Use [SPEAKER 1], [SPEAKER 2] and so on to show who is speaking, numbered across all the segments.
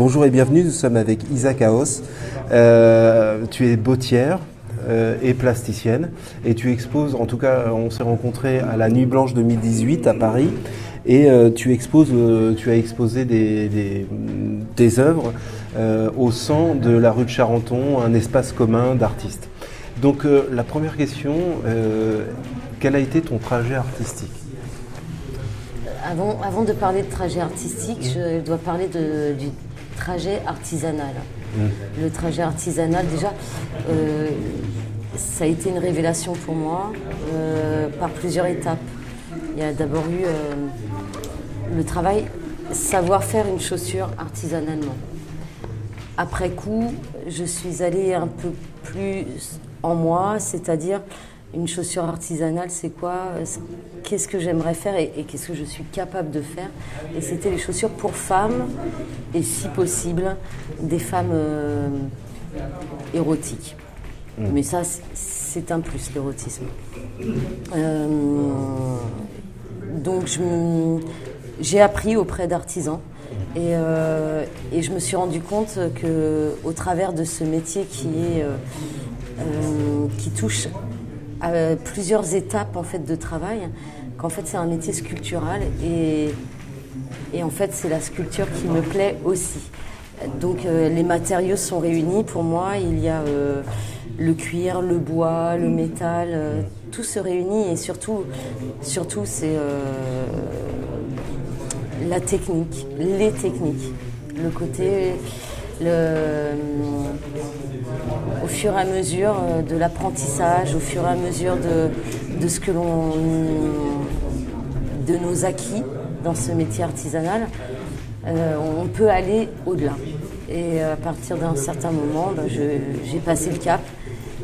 [SPEAKER 1] Bonjour et bienvenue, nous sommes avec Isa Chaos. Tu es bottière et plasticienne et tu exposes, en tout cas on s'est rencontrés à la Nuit Blanche 2018 à Paris et tu as exposé tes œuvres au sein de la rue de Charenton, un espace commun d'artistes. Donc la première question, quel a été ton trajet artistique ?
[SPEAKER 2] Avant de parler de trajet artistique, je dois parler du trajet artisanal. Le trajet artisanal, déjà, ça a été une révélation pour moi par plusieurs étapes. Il y a d'abord eu le travail, savoir faire une chaussure artisanalement. Après coup, je suis allée un peu plus en moi, c'est-à-dire une chaussure artisanale, c'est quoi ? Qu'est-ce que j'aimerais faire et qu'est-ce que je suis capable de faire ? Et c'était les chaussures pour femmes et si possible, des femmes érotiques. Mais ça, c'est un plus, l'érotisme. Donc j'ai appris auprès d'artisans et je me suis rendu compte qu'au travers de ce métier qui touche à plusieurs étapes en fait de travail, qu'en fait c'est un métier sculptural et en fait c'est la sculpture qui me plaît aussi. Donc les matériaux sont réunis pour moi, il y a le cuir, le bois, le métal, tout se réunit et surtout c'est la technique, les techniques, le côté au fur et à mesure de l'apprentissage, au fur et à mesure de ce que de nos acquis dans ce métier artisanal, on peut aller au-delà. Et à partir d'un certain moment, j'ai passé le cap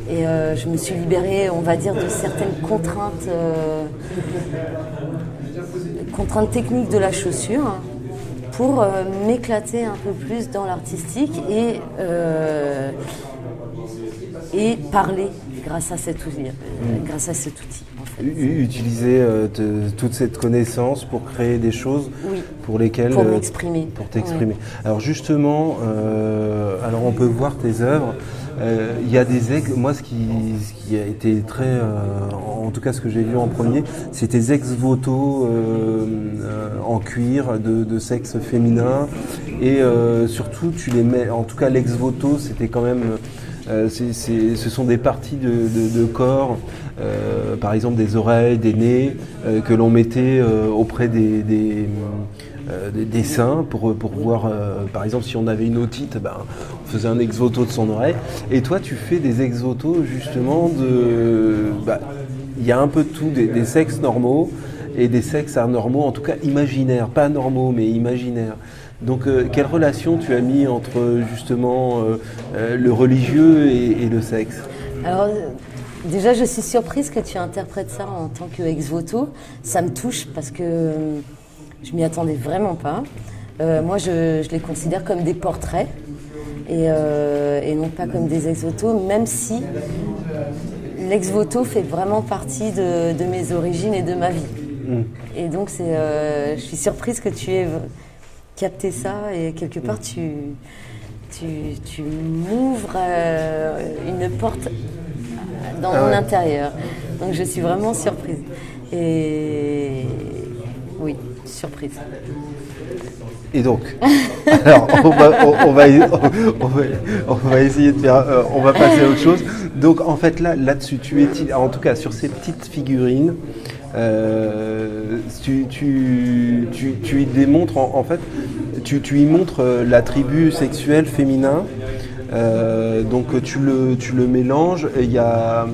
[SPEAKER 2] et je me suis libérée, on va dire, de certaines contraintes techniques de la chaussure, pour m'éclater un peu plus dans l'artistique et parler grâce à cet outil. En fait.
[SPEAKER 1] Utiliser toute cette connaissance pour créer des choses pour lesquelles...
[SPEAKER 2] Pour m'exprimer.
[SPEAKER 1] Pour t'exprimer. Oui. Alors justement, alors on peut voir tes œuvres. Il y a moi ce qui a été très, en tout cas ce que j'ai vu en premier, c'est tes ex-voto en cuir de sexe féminin et surtout tu les mets, en tout cas l'ex-voto c'était quand même, ce sont des parties de corps, par exemple des oreilles, des nez, que l'on mettait auprès des seins pour voir, par exemple si on avait une otite, on faisait un ex-voto de son oreille. Et toi tu fais des ex-votos justement il y a un peu de tout, des sexes normaux et des sexes anormaux, en tout cas imaginaires, pas normaux mais imaginaires. Donc quelle relation tu as mis entre justement le religieux et le sexe ?
[SPEAKER 2] Alors déjà je suis surprise que tu interprètes ça en tant que ex-voto, ça me touche parce que je m'y attendais vraiment pas. Moi, je les considère comme des portraits et non pas comme des ex-voto, même si l'ex-voto fait vraiment partie de mes origines et de ma vie. Et donc, je suis surprise que tu aies capté ça et quelque part, tu m'ouvres une porte dans mon intérieur. Donc, je suis vraiment surprise. Et oui. Surprise.
[SPEAKER 1] Et donc, alors on va essayer de faire, on va passer à autre chose. Donc en fait là-dessus, en tout cas sur ces petites figurines, tu y démontres en fait, tu y montres l'attribut sexuel féminin. Donc tu le mélanges. Et il y a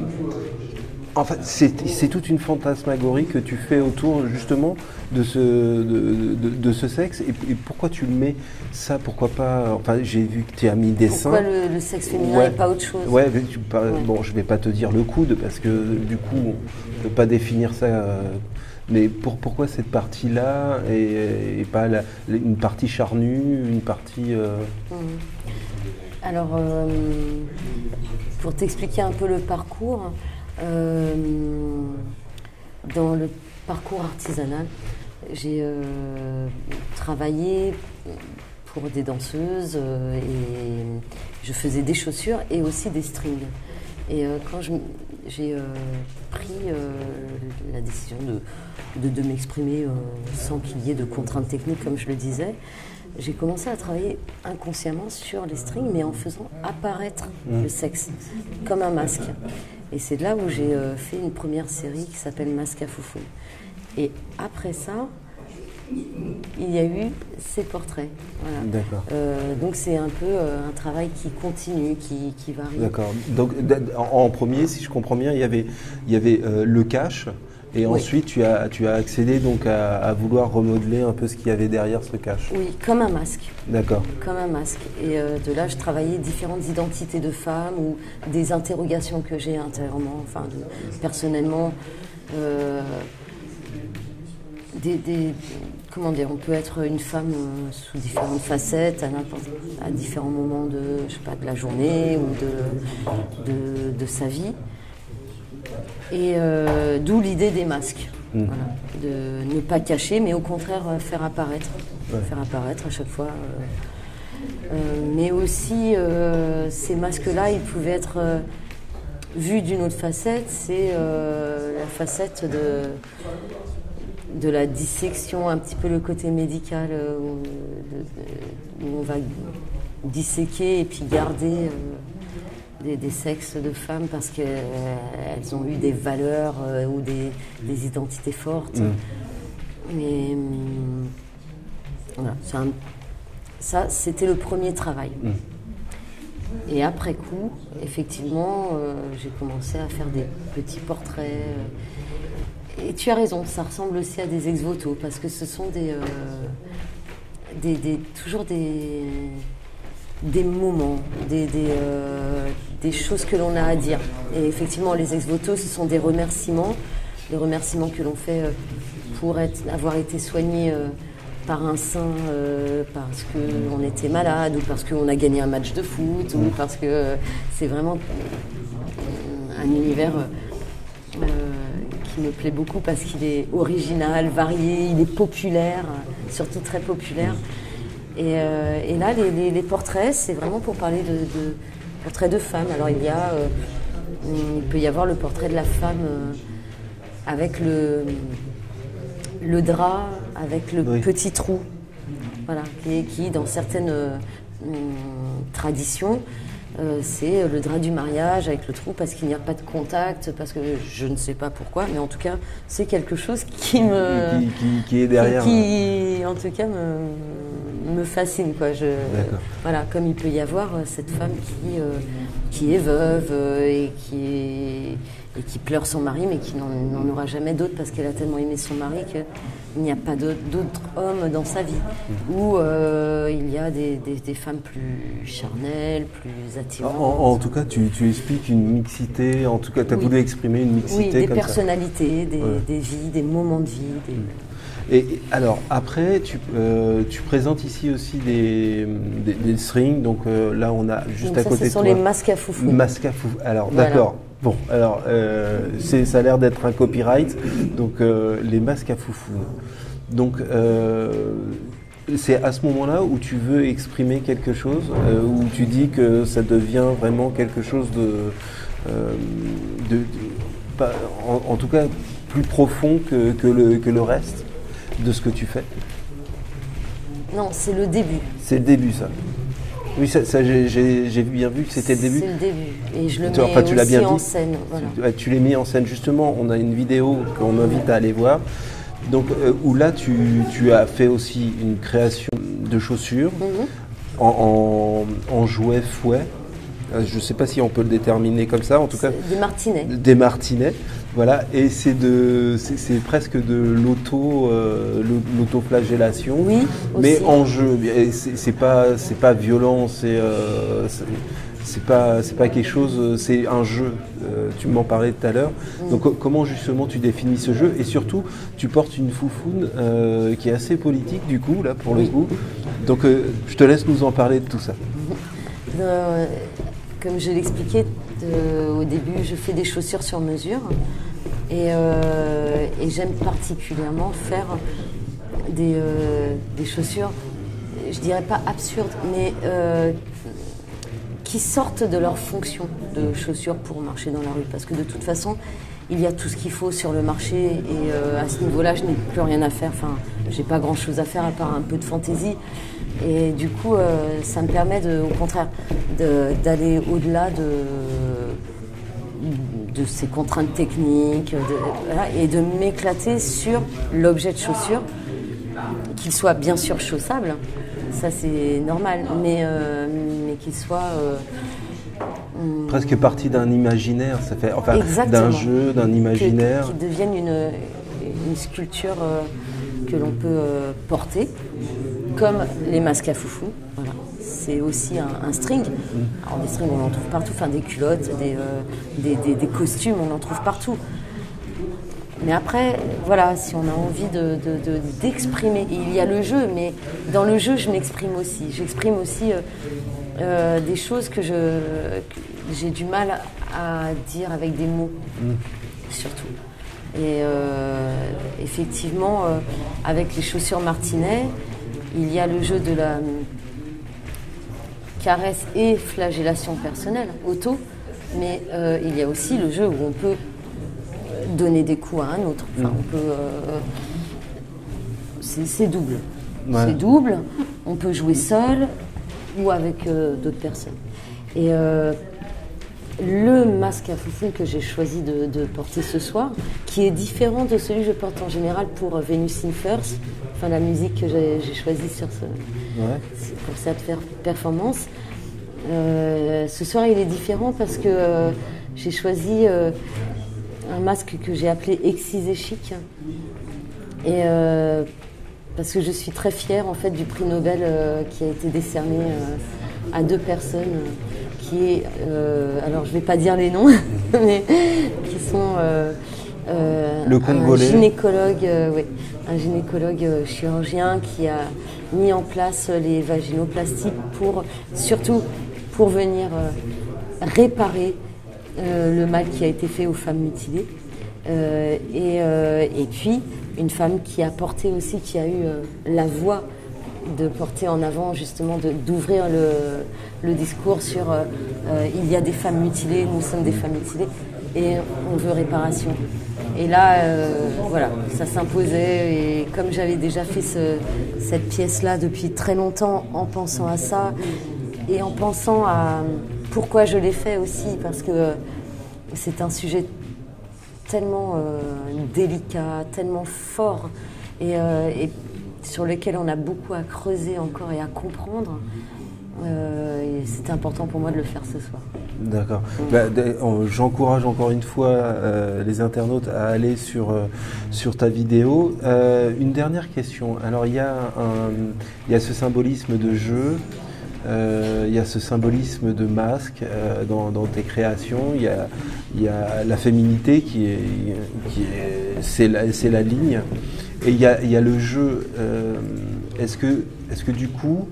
[SPEAKER 1] en fait, c'est toute une fantasmagorie que tu fais autour justement de ce sexe. Et pourquoi tu le mets ça ? Pourquoi pas ? Enfin, j'ai vu que tu as mis des seins.
[SPEAKER 2] Pourquoi le sexe féminin et pas autre chose ?
[SPEAKER 1] Bon, je vais pas te dire le coude parce que du coup, on peut pas définir ça. Mais pourquoi cette partie-là et pas une partie charnue, une partie...
[SPEAKER 2] Alors, pour t'expliquer un peu le parcours... dans le parcours artisanal, j'ai travaillé pour des danseuses et je faisais des chaussures et aussi des strings. Et quand j'ai pris la décision de m'exprimer sans qu'il y ait de contraintes techniques, comme je le disais, j'ai commencé à travailler inconsciemment sur les strings, mais en faisant apparaître le sexe, comme un masque. Et c'est là où j'ai fait une première série qui s'appelle Masque à Foufoune. Et après ça, il y a eu ces portraits. Voilà.
[SPEAKER 1] D'accord.
[SPEAKER 2] Donc c'est un peu un travail qui continue, qui varie.
[SPEAKER 1] D'accord. Donc en premier, si je comprends bien, il y avait le cache. Et
[SPEAKER 2] Oui.
[SPEAKER 1] ensuite, tu as accédé donc à vouloir remodeler un peu ce qu'il y avait derrière ce cache.
[SPEAKER 2] Oui, comme un masque.
[SPEAKER 1] D'accord.
[SPEAKER 2] Comme un masque. Et de là, je travaillais différentes identités de femmes ou des interrogations que j'ai intérieurement, personnellement. Comment dire, on peut être une femme sous différentes facettes à différents moments de la journée ou de sa vie. Et d'où l'idée des masques. Voilà. De ne pas cacher, mais au contraire faire apparaître.
[SPEAKER 1] Ouais.
[SPEAKER 2] Faire apparaître à chaque fois. Mais aussi, ces masques-là, ils pouvaient être vus d'une autre facette. C'est la facette de la dissection, un petit peu le côté médical, où on va disséquer et puis garder des sexes de femmes parce qu'elles ont eu des valeurs ou des identités fortes. Mais voilà, ça, c'était le premier travail. Et après coup, effectivement, j'ai commencé à faire des petits portraits. Et tu as raison, ça ressemble aussi à des ex-voto parce que ce sont toujours des moments, des choses que l'on a à dire. Et effectivement, les ex-voto, ce sont des remerciements que l'on fait pour avoir été soigné par un saint parce qu'on était malade ou parce qu'on a gagné un match de foot ou parce que c'est vraiment un univers qui me plaît beaucoup parce qu'il est original, varié, il est populaire, surtout très populaire. Et là, les portraits, c'est vraiment pour parler de portraits de femmes. Alors il peut y avoir le portrait de la femme avec le drap, avec le petit trou, voilà, qui dans certaines traditions, c'est le drap du mariage avec le trou parce qu'il n'y a pas de contact, parce que je ne sais pas pourquoi, mais en tout cas, c'est quelque chose qui
[SPEAKER 1] est derrière.
[SPEAKER 2] Qui en tout cas, me fascine, quoi. Voilà, comme il peut y avoir cette femme qui est veuve et qui pleure son mari, mais qui n'en aura jamais d'autre parce qu'elle a tellement aimé son mari qu'il n'y a pas d'autre homme dans sa vie. Ou il y a des femmes plus charnelles, plus attirantes.
[SPEAKER 1] En tout cas, tu expliques une mixité, en tout cas, tu as voulu exprimer une mixité.
[SPEAKER 2] Oui, des
[SPEAKER 1] comme
[SPEAKER 2] personnalités, des vies, des moments de vie.
[SPEAKER 1] Et alors, après, tu présentes ici aussi des strings. Donc là, on a juste
[SPEAKER 2] donc
[SPEAKER 1] à côté de toi.
[SPEAKER 2] Ce sont les masques à foufou.
[SPEAKER 1] Masques à foufou. Alors,
[SPEAKER 2] voilà.
[SPEAKER 1] D'accord. Bon, alors, ça a l'air d'être un copyright. Donc, les masques à foufou. Donc, c'est à ce moment-là où tu veux exprimer quelque chose, où tu dis que ça devient vraiment quelque chose en tout cas, plus profond que le reste de ce que tu fais?
[SPEAKER 2] Non, c'est le début.
[SPEAKER 1] C'est le début, ça. Oui, ça j'ai bien vu que c'était le début.
[SPEAKER 2] C'est le début. Et je le
[SPEAKER 1] tu
[SPEAKER 2] mets
[SPEAKER 1] l'as
[SPEAKER 2] aussi
[SPEAKER 1] bien
[SPEAKER 2] en
[SPEAKER 1] dit.
[SPEAKER 2] scène. Voilà.
[SPEAKER 1] Tu l'as mis en scène, justement. On a une vidéo qu'on invite à aller voir. Donc, où là, tu as fait aussi une création de chaussures en jouet fouet. Je ne sais pas si on peut le déterminer comme ça, en tout cas.
[SPEAKER 2] Des martinets.
[SPEAKER 1] Des martinets, voilà. Et c'est presque de l'autoflagellation.
[SPEAKER 2] Oui,
[SPEAKER 1] mais
[SPEAKER 2] aussi.
[SPEAKER 1] en jeu. C'est pas violent, c'est pas quelque chose. C'est un jeu. Tu m'en parlais tout à l'heure. Donc comment justement tu définis ce jeu? Et surtout, tu portes une foufoune qui est assez politique du coup là pour le coup. Donc je te laisse nous en parler de tout ça.
[SPEAKER 2] Comme je l'expliquais au début, je fais des chaussures sur mesure et j'aime particulièrement faire des chaussures je dirais pas absurdes, mais qui sortent de leur fonction de chaussures pour marcher dans la rue. Parce que de toute façon, il y a tout ce qu'il faut sur le marché et à ce niveau-là, je n'ai plus rien à faire. Enfin, j'ai pas grand-chose à faire à part un peu de fantaisie. Et du coup, ça me permet, au contraire, d'aller au-delà de ces contraintes techniques voilà, et de m'éclater sur l'objet de chaussure, qu'il soit bien sûr chaussable, ça c'est normal, mais qu'il soit...
[SPEAKER 1] presque partie d'un imaginaire, ça fait, enfin, d'un jeu, d'un imaginaire.
[SPEAKER 2] Qui devienne une sculpture que l'on peut porter, comme les masques à foufou. Voilà. C'est aussi un string. Alors des strings, on en trouve partout, enfin des culottes, des costumes, on en trouve partout. Mais après, voilà, si on a envie d'exprimer, il y a le jeu, mais dans le jeu, je m'exprime aussi. J'exprime aussi des choses que j'ai du mal à dire avec des mots, surtout. Et effectivement, avec les chaussures Martinet, il y a le jeu de la caresse et flagellation personnelle, auto, mais il y a aussi le jeu où on peut donner des coups à un autre. Enfin, on peut, c'est double. Ouais. C'est double. On peut jouer seul ou avec d'autres personnes. Et le masque à foufou que j'ai choisi de porter ce soir, qui est différent de celui que je porte en général pour Venus in First, enfin la musique que j'ai choisie sur pour cette performance. Ce soir, il est différent parce que j'ai choisi un masque que j'ai appelé Excisé Chic. Et parce que je suis très fière en fait du prix Nobel qui a été décerné à 2 personnes qui est, alors je ne vais pas dire les noms, mais qui sont
[SPEAKER 1] le Congolais.
[SPEAKER 2] Un gynécologue chirurgien qui a mis en place les vaginoplasties surtout pour venir réparer le mal qui a été fait aux femmes mutilées. Et puis une femme qui a porté aussi, qui a eu la voix de porter en avant justement, d'ouvrir le discours sur il y a des femmes mutilées, nous sommes des femmes mutilées et on veut réparation. Et là, voilà, ça s'imposait et comme j'avais déjà fait cette pièce-là depuis très longtemps en pensant à ça et en pensant à pourquoi je l'ai fait aussi, parce que c'est un sujet tellement délicat, tellement fort et sur lequel on a beaucoup à creuser encore et à comprendre. Et c'était important pour moi de le faire ce soir.
[SPEAKER 1] D'accord. J'encourage encore une fois les internautes à aller sur ta vidéo. Une dernière question. Alors il y a ce symbolisme de jeu, il y a ce symbolisme de masque dans tes créations. Il y a la féminité c'est la ligne. Et il y a le jeu. Est-ce que du coup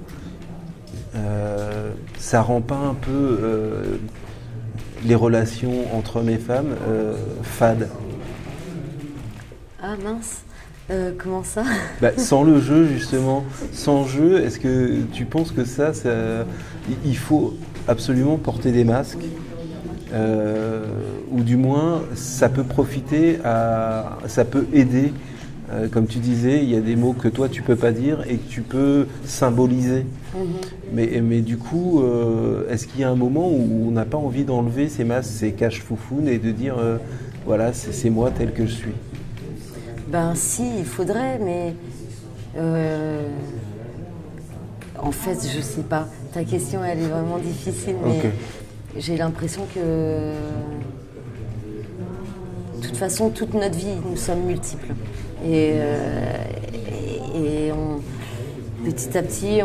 [SPEAKER 1] ça rend pas un peu les relations entre hommes et femmes fades?
[SPEAKER 2] Ah mince, comment ça?
[SPEAKER 1] Sans le jeu justement, sans jeu, est-ce que tu penses que ça il faut absolument porter des masques ou du moins ça peut ça peut aider? Comme tu disais, il y a des mots que toi tu peux pas dire et que tu peux symboliser. Mais du coup, est-ce qu'il y a un moment où on n'a pas envie d'enlever ces masques, ces cache-foufounes et de dire voilà, c'est moi tel que je suis?
[SPEAKER 2] Si, il faudrait, mais en fait, je sais pas. Ta question, elle est vraiment difficile, mais j'ai l'impression que de toute façon, toute notre vie, nous sommes multiples. Et petit à petit,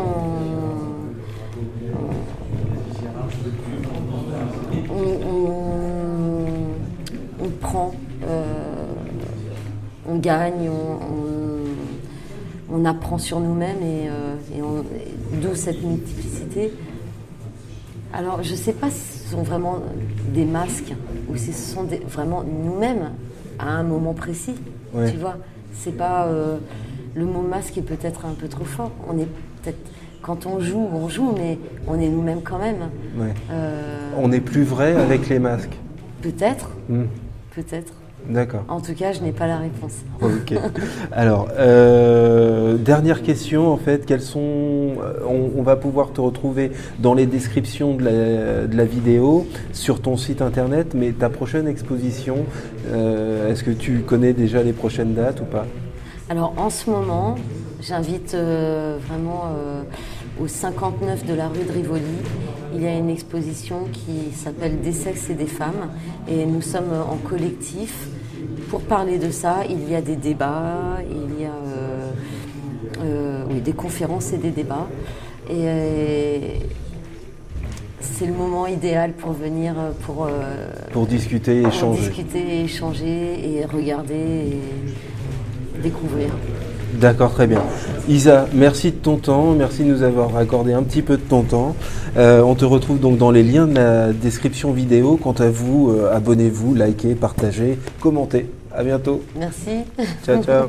[SPEAKER 2] on prend, on gagne, on apprend sur nous-mêmes d'où cette multiplicité. Alors, je ne sais pas si ce sont vraiment des masques ou si ce sont vraiment nous-mêmes à un moment précis, tu vois. C'est pas le mot masque est peut-être un peu trop fort. On est peut-être quand on joue, mais on est nous-mêmes quand même.
[SPEAKER 1] Ouais. On est plus vrai avec les masques.
[SPEAKER 2] Peut-être, peut-être.
[SPEAKER 1] D'accord.
[SPEAKER 2] En tout cas, je n'ai pas la réponse.
[SPEAKER 1] Ok. Alors, dernière question, en fait, quels sont... on va pouvoir te retrouver dans les descriptions de la vidéo, sur ton site internet, mais ta prochaine exposition, est-ce que tu connais déjà les prochaines dates ou pas?
[SPEAKER 2] Alors, en ce moment, j'invite vraiment au 59 de la rue de Rivoli. Il y a une exposition qui s'appelle Des sexes et des femmes, et nous sommes en collectif. Pour parler de ça, il y a des débats, il y a des conférences et des débats. Et c'est le moment idéal pour venir,
[SPEAKER 1] pour discuter, échanger.
[SPEAKER 2] Discuter, échanger et regarder et découvrir.
[SPEAKER 1] D'accord, très bien. Isa, merci de ton temps, merci de nous avoir accordé un petit peu de ton temps. On te retrouve donc dans les liens de la description vidéo. Quant à vous, abonnez-vous, likez, partagez, commentez. À bientôt.
[SPEAKER 2] Merci.
[SPEAKER 1] Ciao, ciao.